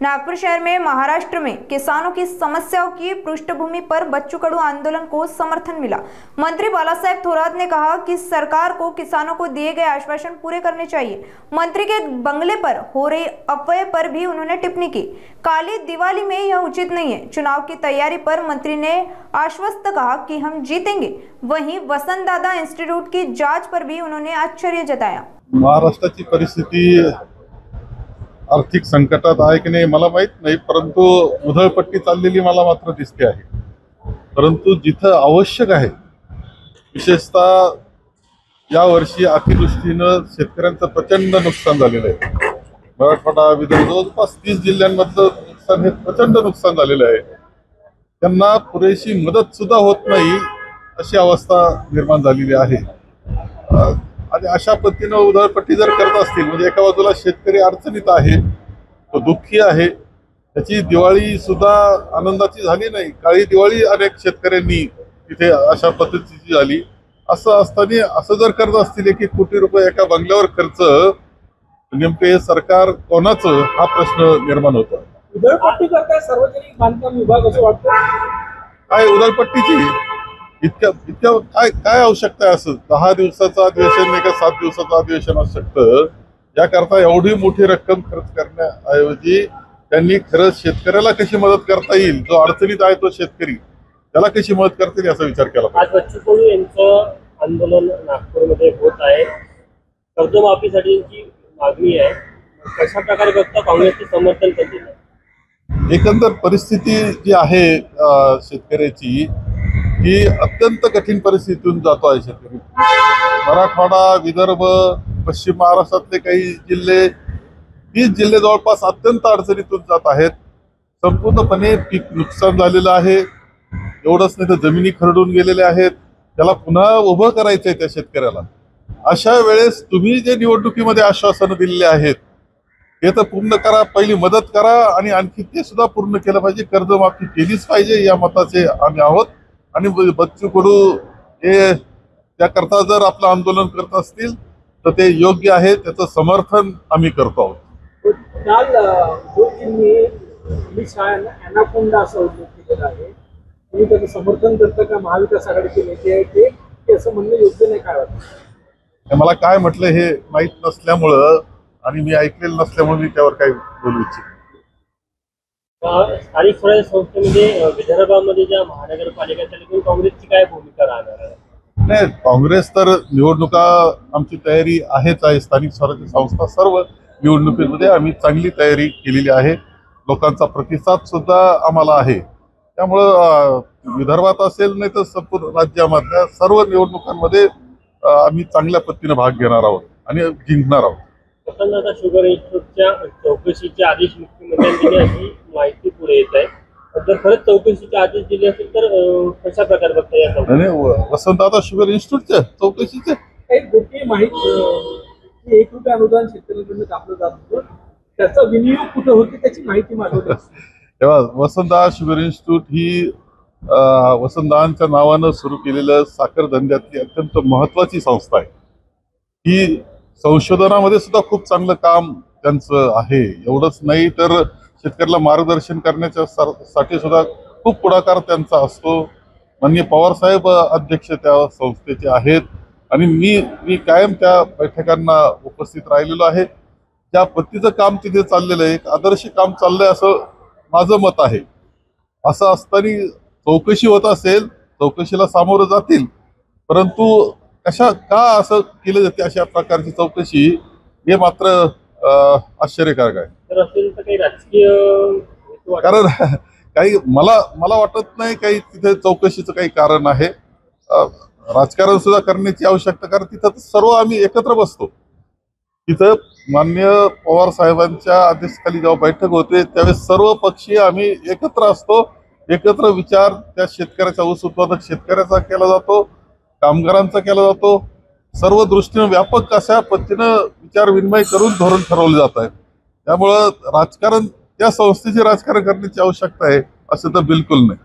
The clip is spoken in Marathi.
नागपुर शहर में महाराष्ट्र में किसानों की समस्याओं की पृष्ठभूमि पर बच्चू कडू आंदोलन को समर्थन मिला। मंत्री बालासाहेब थोरात ने कहा कि सरकार को किसानों को दिए गए आश्वासन पूरे करने चाहिए। मंत्री के बंगले पर हो रही अफवाह पर भी उन्होंने टिप्पणी की। काली दिवाली में यह उचित नहीं है। चुनाव की तैयारी पर मंत्री ने आश्वस्त कहा कि हम जीतेंगे। वहीं वसंत दादा इंस्टीट्यूट की जांच पर भी उन्होंने आश्चर्य जताया। महाराष्ट्राची परिस्थिती आर्थिक संकटात आहे की नाही मला माहित नाही, परंतु उधळपट्टी चाललेली मला मात्र दिसते आहे। परंतु जिथं आवश्यक आहे, विशेषतः या वर्षी अतिवृष्टीनं शेतकऱ्यांचं प्रचंड नुकसान झालेलं आहे। मराठवाडा, विदर्भ जवळपास 30 जिल्ह्यांमधलं नुकसान हे प्रचंड नुकसान झालेलं आहे। त्यांना पुरेशी मदत सुद्धा होत नाही अशी अवस्था निर्माण झालेली आहे। आणि अशा पद्धतीने उधळपट्टी जर करत असतील म्हणजे एका बाजूला शेतकरी अडचणीत आहे, तो दुःखी आहे, त्याची दिवाळी सुद्धा आनंदाची झाली नाही। काळी दिवाळी अनेक शेतकऱ्यांनी तिथे अशा पद्धतीची झाली। असं असताना असं जर करत असतील 1 कोटी रुपये एका बंगल्यावर खर्च, नेमके सरकार कोणाचं हा प्रश्न निर्माण होतो। उधळपट्टी करताय सार्वजनिक बांधकाम विभाग असं वाटतं। काय उधळपट्टीची इतक्या काय आवश्यकता आहे? असं 10 दिवसाचं अधिवेशन नाही का 7 दिवसाचं अधिवेशन असू शकतं। याकरता एवढी मोठी रक्कम खर्च करण्याऐवजी त्यांनी खरंच शेतकऱ्याला कशी मदत करता येईल, जो अडचणीत आहे तो शेतकरी, त्याला कशी मदत करता येईल याचा विचार केला पाहिजे। आज बच्चू कडू यांचं आंदोलन नागपूरमध्ये होत आहे। कर्जमाफीसाठीची मागणी आहे। कशा प्रकारे बघता काँग्रेसचे समर्थन करते? एकंदर परिस्थिती जी आहे शेतकऱ्याची ही अत्यंत कठीण परिस्थितीतून जातो आहे शेतकरी। मराठवाडा, विदर्भ, पश्चिम महाराष्ट्रातले काही जिल्हे, 30 जिल्हे जवळपास अत्यंत अडचणीतून जात आहेत। संपूर्णपणे पीक नुकसान झालेलं आहे। एवढंच नाही तर जमिनी खरडून गेलेल्या आहेत। त्याला पुन्हा उभं करायचंय त्या शेतकऱ्याला। अशा वेळेस तुम्ही जे निवडणुकीमध्ये आश्वासनं दिलेले आहेत ते तर पूर्ण करा, पहिली मदत करा आणि आणखी ते सुद्धा पूर्ण केलं पाहिजे। कर्जमाफी केलीच पाहिजे या मताचे आम्ही आहोत। आणि बच्चू कडू हे त्याकरता जर आपलं आंदोलन करत असतील तर ते योग्य आहे, त्याचं समर्थन आम्ही करतो आहोत। काल उद्योगजींनी अमित शहांना अॅनाकोंडा असं उल्लेख केलेला आहे। तुम्ही त्याचं समर्थन करता का? महाविकास आघाडीचे नेते आहेत ते असं म्हणणं योग्य नाही काय वाटतं? मला काय म्हटलं हे माहीत नसल्यामुळं आणि मी ऐकलेलं नसल्यामुळे मी त्यावर काही बोलू इच्छित। स्थानिक स्वराज्य संस्थेमध्ये विदर्भामध्ये ज्या महानगरपालिका चालू काँग्रेसची काय भूमिका राहणार आहे? नाही, काँग्रेस तर निवडणुका आमची तयारी आहेच आहे। स्थानिक स्वराज्य संस्था सर्व निवडणुकीमध्ये आम्ही चांगली तयारी केलेली आहे। लोकांचा प्रतिसाद सुद्धा आम्हाला आहे। त्यामुळं विदर्भात असेल नाही तर संपूर्ण राज्यामधल्या सर्व निवडणुकांमध्ये आम्ही चांगल्या पद्धतीने भाग घेणार आहोत आणि जिंकणार आहोत। वसंतदादा शुगर इन्स्टिट्यूटच्या चौकशीचे आदेश मुख्यमंत्र्यांनी दिले अशी माहिती पुढे येत आहे। जर खरंच चौकशीचे आदेश दिले असेल तर कशा प्रकारे बघता येईल? वसंतदादा शुगर इन्स्टिट्यूटच्या चौकशीचे एक गोष्टी माहिती 1 रुपये अनुदान शेतकऱ्यांकडून कापलं जात होतं, त्याचा विनियोग कुठे होते त्याची माहिती मागवली। तेव्हा वसंतदादा शुगर इन्स्टिट्यूट ही वसंतदादांच्या नावानं सुरू केलेलं साखर धंद्यातली अत्यंत महत्वाची संस्था आहे। ही संशोधनामध्ये सुद्धा खूप चांगलं काम त्यांचं आहे। एवढंच नाही तर शेतकऱ्याला मार्गदर्शन करण्याच्या साठी सुद्धा खूप पुढाकार त्यांचा असतो। माननीय पवारसाहेब अध्यक्ष त्या संस्थेचे आहेत आणि मी कायम त्या बैठकांना उपस्थित राहिलेलो आहे। ज्या पद्धतीचं काम तिथे चाललेलं आहे, एक आदर्श काम चाललंय असं माझं मत आहे। असं असताना चौकशी होत असेल, चौकशीला सामोरं जातील, परंतु का असं केलं जाते अशा प्रकारची चौकशी हे मात्र आश्चर्यकारक आहे। तर असेल तर काही राजकीय कारण काही मला वाटत नाही काही तिथे चौकशीचं काही कारण आहे। राजकारण सुद्धा करण्याची आवश्यकता, कारण तिथं सर्व आम्ही एकत्र बसतो। तिथं माननीय पवार साहेबांच्या आदेशाखाली जेव्हा बैठक होते त्यावेळेस सर्व पक्षीय आम्ही एकत्र असतो। एकत्र विचार त्या शेतकऱ्याचा, ऊस उत्पादक शेतकऱ्याचा केला जातो, कामगारांचा केला जातो। सर्व दृष्टीने व्यापक अशा पद्धतीनं विचार विनिमय करून धोरण ठरवले जात आहे। त्यामुळं राजकारण त्या संस्थेचे राजकारण करण्याची आवश्यकता आहे असं तर बिलकुल नाही।